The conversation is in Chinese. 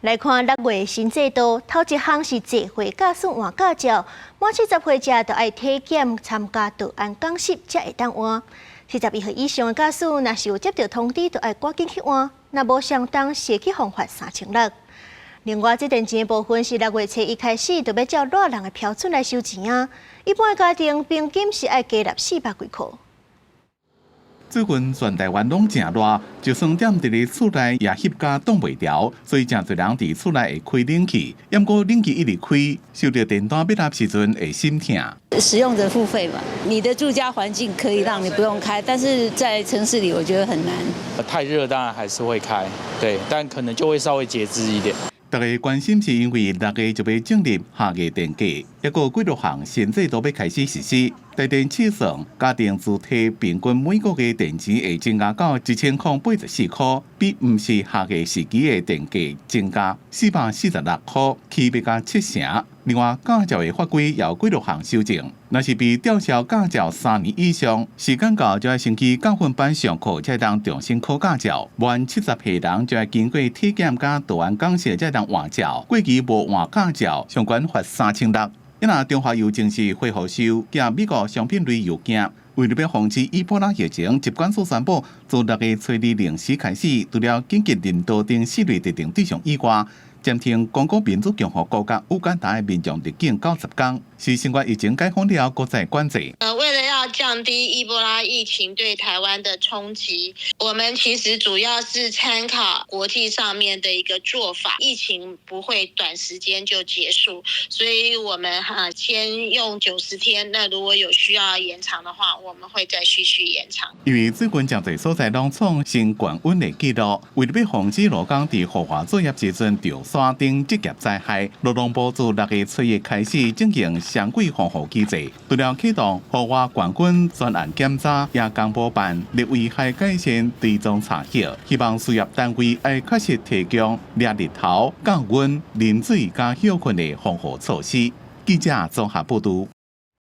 來看6月新制度，頭一項是集會駕駛換駕照，滿70歲者都要體檢參加道安講習才會當換。41歲以上的駕駛，若是有接到通知，就要趕緊去換，若無相當寫起罰款3600。另外，這電錢的部分是6月初一開始就要照熱人的標準來收錢啊。一般的家庭平均是要加納400幾塊。最近全台灣攏正熱，就算踮佇咧厝內也翕甲擋袂牢，所以真儕人佇厝內會開冷氣，不過冷氣一直開，收到電單要納時陣會心痛。使用者付費嘛，你的住家環境可以讓你不用開，但是在城市裡我覺得很難。太熱當然還是會開，對，但可能就會稍微節制一點。大家關心是因為6月就要進入夏季電價，一個幾多項新制度要開始實施。台電測算，家庭主體平均每個月電錢會增加到1084塊，比唔是夏季時期的電價增加446塊，起碼加7成。另外，駕照的法規也有幾多項修正，若是被吊銷駕照3年以上，時間到就要先去教訓班上課，才當重新考駕照。滿70歲人就要經過體檢加道安講習，才當換照。過期無換駕照，相關罰3600。因那中華郵政是會後收，加美國商品類郵件，為了要防止伊波拉疫情，疾管署宣布，自6月初2零時開始，除了緊急人道等4類特定對象以外，暫停剛果民主共和國甲烏干達的民眾入境90天，是新冠疫情解封了國際關切。為了要降低伊波拉疫情對台灣的衝擊，我們其實主要是參考國際上面的一個做法，疫情不會短時間就結束，所以我們先用90天，那如果有需要延長的話，我們會再續延長。因為最近真濟所在攏創新冠溫的記錄，為了要防止勞工佇戶外作業時陣着山頂職業災害，勞動部自6月初1開始進行雙軌防護機制，除了啟動戶外冠軍專案檢查，也公布辦列危害界線追蹤查核，希望事業單位要確實提供烈日頭、降溫、淋水加休困的防護措施。記者綜合報道。